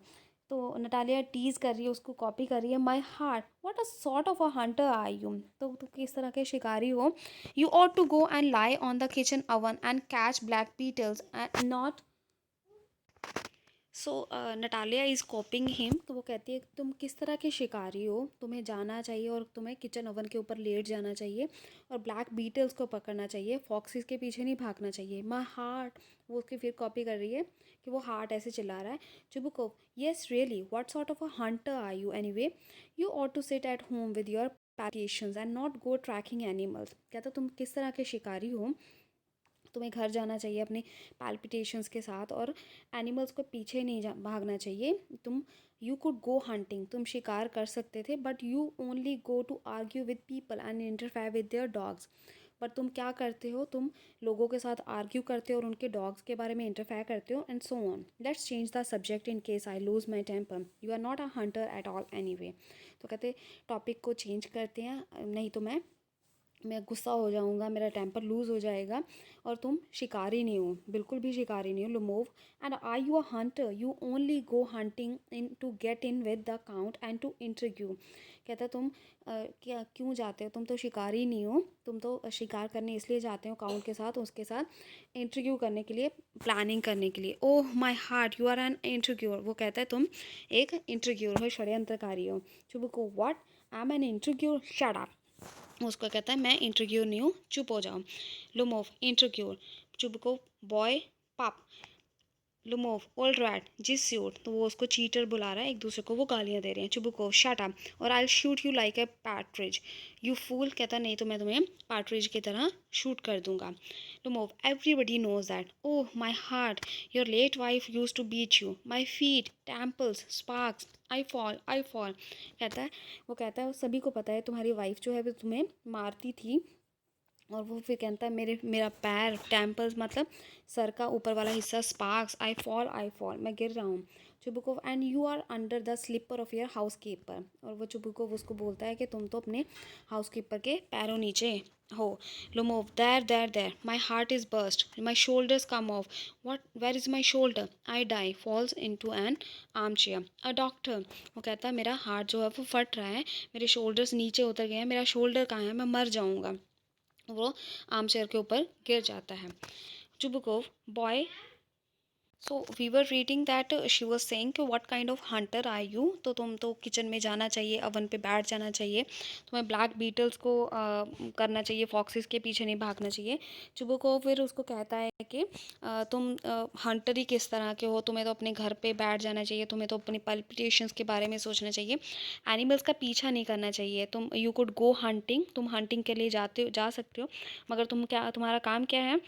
Speaker 1: तो नटालिया टीज कर रही है, उसको कॉपी कर रही है। My heart, what a sort of a hunter are you. तो किस तरह के शिकारी हो। You ought to go and lie on the kitchen oven and catch black beetles and not. So Natalia is copying him. तो वो कहती है तुम किस तरह के शिकारी हो, तुम्हें जाना चाहिए और तुम्हें किचन ओवन के ऊपर लेट जाना चाहिए और ब्लैक बीटल्स को पकड़ना चाहिए, फॉक्सिस के पीछे नहीं भागना चाहिए। माई हार्ट, वो उसकी फिर कॉपी कर रही है कि वो हार्ट ऐसे चिल्ला रहा है। Chubukov, yes really what sort of a hunter are you anyway. You ought to sit at home with your patience and not go tracking animals. कहता तुम किस तरह के शिकारी हो, तुम्हें घर जाना चाहिए अपने पैल्पिटेशंस के साथ और एनिमल्स को पीछे नहीं भागना चाहिए। तुम यू कुड गो हंटिंग, तुम शिकार कर सकते थे, but you only go to argue with people and interfere with their dogs. पर तुम क्या करते हो, तुम लोगों के साथ आर्ग्यू करते हो और उनके डॉग्स के बारे में इंटरफेयर करते हो, and so on. Let's change the subject in case I lose my temper, you are not a hunter at all anyway. तो कहते टॉपिक को चेंज करते हैं, नहीं तो मैं गुस्सा हो जाऊंगा, मेरा टेम्पर लूज़ हो जाएगा और तुम शिकारी नहीं हो, बिल्कुल भी शिकारी नहीं हो। Lomov, and are you a hunter, you only go hunting in to get in with the count and to interview. कहता तुम क्या क्यों जाते हो, तुम तो शिकारी नहीं हो, तुम तो शिकार करने इसलिए जाते हो काउंट के साथ, उसके साथ इंटरव्यू करने के लिए, प्लानिंग करने के लिए। Oh my heart, you are an interviewer. वो कहता है तुम एक इंटरव्यूअर हो, षड्यंत्रकारी हो। चुप को, what, I am an interviewer, shut up. उसको कहता है मैं इंटरव्यू नहीं हूँ, चुप हो जाओ। लुमोव, इंटरव्यू, चुप को, बॉय, पाप। लुमोव ओल्ड रैट जिस सूट, तो वो उसको चीटर बुला रहा है, एक दूसरे को वो गालियां दे रहे हैं। चुबुको शट अप और I shoot you like a partridge, you fool, कहता नहीं तो मैं तुम्हें पैट्रिज की तरह शूट कर दूंगा। Lomov everybody knows that, oh my heart, your late wife use to beat you, my feet temples sparks, I fall, कहता है, वो कहता है सभी को पता है तुम्हारी वाइफ जो है वो तुम्हें मारती थी। और वो फिर कहता है मेरा पैर टेम्पल्स मतलब सर का ऊपर वाला हिस्सा, स्पार्क्स, आई फॉल, मैं गिर रहा हूँ। Chubukov and you are under the slipper of your housekeeper, और वो चुबुकोव उसको बोलता है कि तुम तो अपने हाउस कीपर के पैरों नीचे हो। Lomov there my heart is burst, my shoulders come off, what where is my shoulder, I die, falls in to an armchair, a doctor, वो कहता है मेरा हार्ट जो है वो फट रहा है, मेरे शोल्डर्स नीचे उतर गए हैं, मेरा शोल्डर कहाँ है, मैं मर जाऊँगा। वो आर्म चेयर के ऊपर गिर जाता है। Chubukov boy, so we were reading that she was saying कि what kind of hunter are you, तो तुम तो किचन में जाना चाहिए, अवन पे बैठ जाना चाहिए, तुम्हें ब्लैक बीटल्स को करना चाहिए, फॉक्सेस के पीछे नहीं भागना चाहिए। चुबुकोव फिर उसको कहता है कि तुम हंटर ही किस तरह के हो, तुम्हें तो अपने घर पे बैठ जाना चाहिए, तुम्हें तो अपनी पल्पिटेशंस के बारे में सोचना चाहिए, एनिमल्स का पीछा नहीं करना चाहिए, तुम यू कुड गो हंटिंग, तुम हंटिंग के लिए जा सकते हो, मगर तुम्हारा काम क्या है,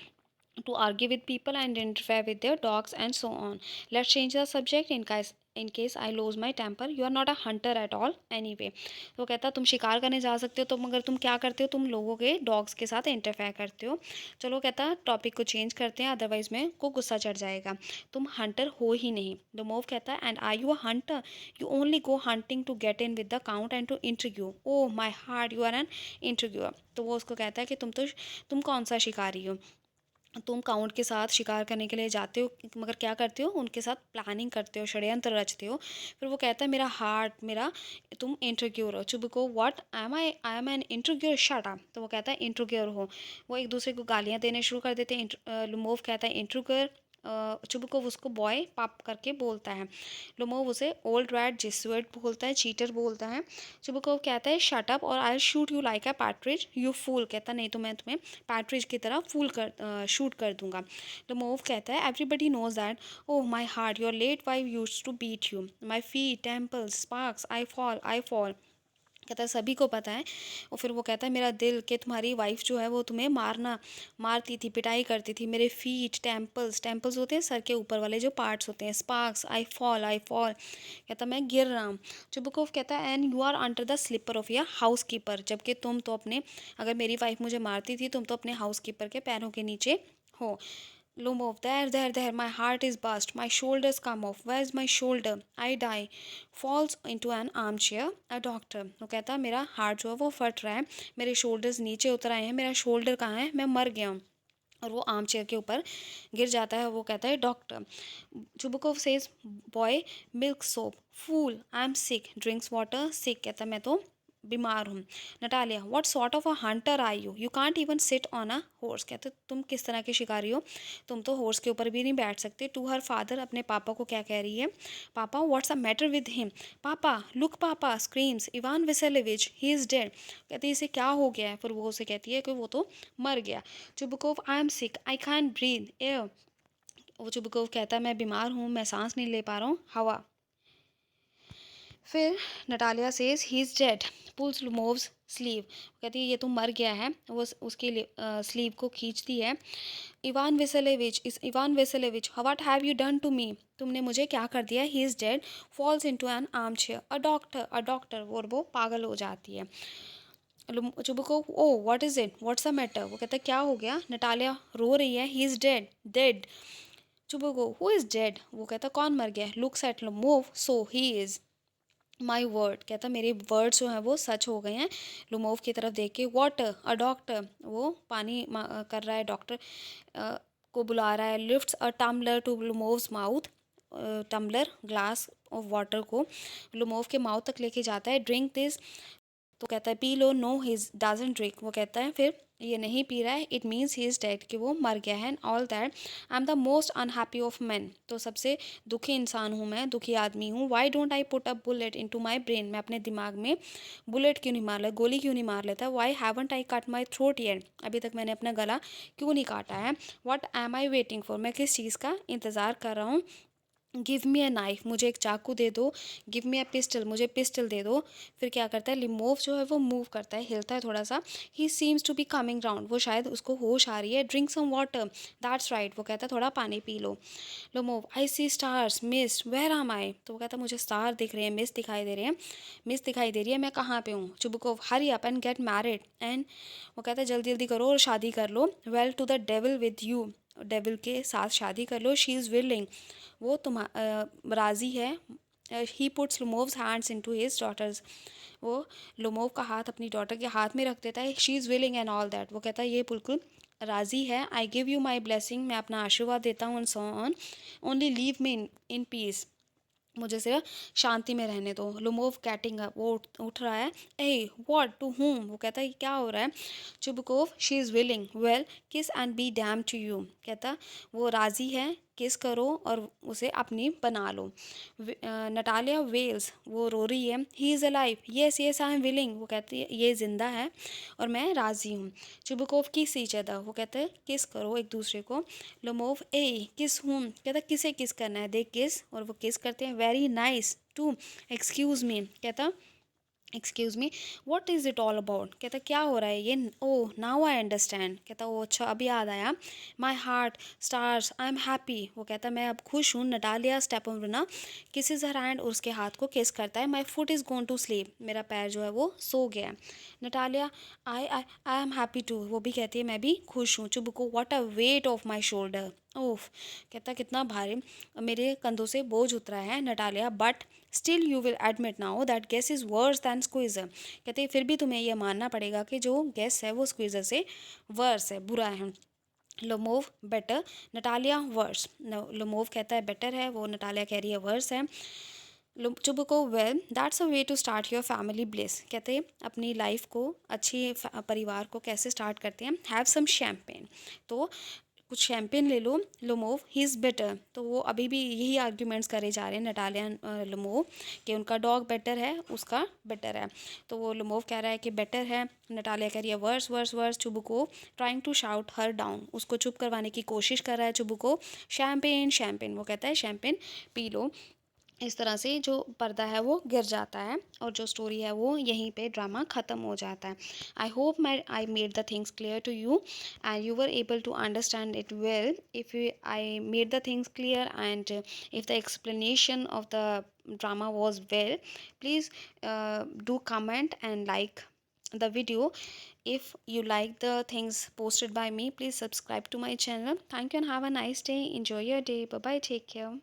Speaker 1: to argue with people and interfere with their dogs and so on. Let's change the subject in case I lose my temper. You are not a hunter at all anyway. तो कहता तुम शिकार करने जा सकते हो तो मगर तुम क्या करते हो, तुम लोगों के डॉग्स के साथ इंटरफेयर करते हो। चलो कहता टॉपिक को चेंज करते हैं, अदरवाइज में को गुस्सा चढ़ जाएगा, तुम हंटर हो ही नहीं। द मूव कहता है and are you a hunter, you only go hunting to get in with the count and to interview, oh my heart you are an interviewer. तो वो उसको कहता है कि तुम कौन सा शिकारी हो, तुम काउंट के साथ शिकार करने के लिए जाते हो, मगर क्या करते हो, उनके साथ प्लानिंग करते हो, षड्यंत्र रचते हो। फिर वो कहता है मेरा हार्ट, मेरा, तुम इंटरव्यूअर हो। Chubukov what I am an interviewer, shut up, तो वो कहता है इंटरव्यूअर हो। वो एक दूसरे को गालियाँ देने शुरू कर देते हैं। लुमोव कहता है इंटरव्यूअर, चुबुको उसको बॉय पाप करके बोलता है। लुमोव उसे ओल्ड रैट जिस्वेट बोलता है, चीटर बोलता है। चुबुको कहता है शट अप और I shoot you like a partridge, you fool, कहता नहीं तो मैं तुम्हें पैट्रिज की तरह शूट कर दूंगा। लुमोव कहता है everybody knows that, oh my heart, your late wife use to beat you, my feet temples sparks, I fall, कहता है सभी को पता है। और फिर वो कहता है मेरा दिल, कि तुम्हारी वाइफ जो है वो तुम्हें मारती थी, पिटाई करती थी, मेरे फीट टेम्पल्स होते हैं सर के ऊपर वाले जो पार्ट्स होते हैं, स्पार्क्स, आई फॉल, कहता मैं गिर रहा हूँ। चुबुकोव कहता है and you are under the slipper of your housekeeper, जबकि तुम तो अपने, अगर मेरी वाइफ मुझे मारती थी, तुम तो अपने हाउस कीपर के पैरों के नीचे हो। Lumov, there, my heart is burst, my shoulders come off, where's my shoulder? I die, falls into an armchair, a doctor। वो कहता मेरा हार्ट जो है वो फट रहा है, मेरे शोल्डर्स नीचे उतर आए हैं, मेरा शोल्डर कहाँ है, मैं मर गया हूँ, और वो आर्म चेयर के ऊपर गिर जाता है। वो कहता है doctor. Chubukov says boy milk soap, fool, I am sick, drinks water, sick, कहता मैं तो बीमार हूँ। Natalia what sort of a hunter I you can't even sit on a horse, कहते तुम किस तरह के शिकारी हो, तुम तो हॉर्स के ऊपर भी नहीं बैठ सकते। टू हर फादर, अपने पापा को क्या कह रही है, papa what's a matter with him, papa look, papa screams Ivan Vasilevich he is dead, कहते इसे क्या हो गया है, फिर वो उसे कहती है कि वो तो मर गया। Chubukov I am sick, I can breathe air, वो चुबुकोव कहता है मैं बीमार हूँ, मैं सांस नहीं ले पा रहा हूँ हवा। फिर Natalia says he is dead, pulls Lomov's sleeve, कहती है ये तो मर गया है, वो उसके स्लीव को खींचती है। Ivan Vassilevitch what have you done to me, तुमने मुझे क्या कर दिया, he is dead, falls into an armchair, a doctor, और वो पागल हो जाती है। Chubukov oh what is it, what's the matter, वो कहता है क्या हो गया, नटालिया रो रही है, he is dead, dead. Chubukov who is dead, वो कहता कौन मर गया, looks at Lomov, so he is my word, कहता मेरे वर्ड्स जो हैं वो सच हो गए हैं। लुमोव की तरफ देख के वाटर, अ डॉक्टर, वो पानी कर रहा है, डॉक्टर को बुला रहा है। Lifts a tumbler to Lomov's mouth, tumbler glass of water को लुमोव के माउथ तक लेके जाता है। ड्रिंक दिस, तो कहता है पी लो, नो हिज डजंट ड्रिंक, वो कहता है फिर ये नहीं पी रहा है, it means he is dead, कि वो मर गया है, and all that. I am the most unhappy of man, तो सबसे दुखी इंसान हूँ मैं, दुखी आदमी हूँ। Why don't I put a bullet into my brain, मैं अपने दिमाग में बुलेट क्यों नहीं मार लेता, गोली क्यों नहीं मार लेता। Why haven't I cut my throat yet, अभी तक मैंने अपना गला क्यों नहीं काटा है। What am I waiting for, मैं किस चीज़ का इंतज़ार कर रहा हूँ। गिव मी अ नाइफ, मुझे एक चाकू दे दो। गिव मी अ पिस्टल, मुझे पिस्टल दे दो। फिर क्या करता है, लिमोव जो है वो मूव करता है, हिलता है थोड़ा सा। He seems to be coming round, वो शायद उसको होश आ रही है। Drink some water, that's right, वो कहता है थोड़ा पानी पी लो। Lomov, I see stars, mist, where am I, तो वो कहता है मुझे स्टार दिख रहे हैं, मिस्ट दिखाई दे रहे हैं, मिस्ट दिखाई दे रही है, मैं कहाँ पे हूँ। Chubukov, hurry up and get married, and वो कहता है जल्दी जल्दी करो और शादी कर लो। Well to the devil with you, devil के साथ शादी कर लो। शी इज़ विलिंग, वो राज़ी है। He puts Lomov's hands into his daughter's, वो लुमोव का हाथ अपनी डॉटर के हाथ में रख देता है। She is willing and all that, वो कहता है ये बिल्कुल राज़ी है। I give you my blessing, मैं अपना आशीर्वाद देता हूँ, and so on. Only leave me in peace, मुझे सिर्फ शांति में रहने दो। लुमोव कैटिंग अप, वो उठ रहा है। ए व्हाट टू whom, वो कहता है क्या हो रहा है। Chubukov, she is willing, well kiss and be damn to you, कहता वो राज़ी है, किस करो और उसे अपनी बना लो। नटालिया वेल्स, वो रो रही है। He is alive, yes yes I am willing, वो कहती है ये ज़िंदा है और मैं राज़ी हूँ। चुबकोव, किस ईच अदर, वो कहते हैं किस करो एक दूसरे को। लोमोव, ए किस हूँ, कहता किसे किस करना है, देख किस, और वो किस करते हैं। Very nice too, excuse me, कहता excuse me, what is it all about, कहता क्या हो रहा है ये। ओह नाउ आई अंडरस्टैंड, कहता ओ अच्छा अभी याद आया। My heart stars, I am happy, वो कहता मैं अब खुश हूँ। नटालिया स्टेप ना, किसी हर हैंड, और उसके हाथ को किस करता है। My foot is going to sleep, मेरा पैर जो है वो सो गया है। Natalia, I am happy too, वो भी कहती है मैं भी खुश हूँ। Chubukov, what a weight off my shoulder, oof, कहता कितना भारी मेरे कंधों से बोझ उतरा है। Natalia, but still you will admit now that Guess is worse than Squeezer, कहते फिर भी तुम्हें यह मानना पड़ेगा कि जो गेस है वो स्क्वीज़र से वर्स है, बुरा है। Lomov, better, Natalia worse, Lomov कहता है बेटर है, वो नटालिया कह रही है वर्स है। Chubukov, well that's a way to start your family bliss, कहते अपनी लाइफ को, अच्छी परिवार को कैसे स्टार्ट करते हैं। हैव सम शैम्पेन, तो कुछ शैम्पेन ले लो। लोमोव, ही इज़ बेटर, तो वो अभी भी यही आर्ग्यूमेंट्स करे जा रहे हैं नटालिया लोमोव, कि उनका डॉग बेटर है, उसका बेटर है। तो वो लोमोव कह रहा है कि बेटर है, नटालिया कह रही है worse worse worse. Chubukov trying to shout her down, उसको चुप करवाने की कोशिश कर रहा है चुबुको। शैम्पेन शैम्पेन, वो कहता है शैम्पेन पी लो। इस तरह से जो पर्दा है वो गिर जाता है, और जो स्टोरी है वो यहीं पे ड्रामा ख़त्म हो जाता है। I hope I made the things clear to you and you were able to understand it well. If I made the things clear, and if the explanation of the drama was well, please do comment and like the video. If you like the things posted by me, please subscribe to my channel. Thank you and have a nice day. Enjoy your day. Bye bye, take care.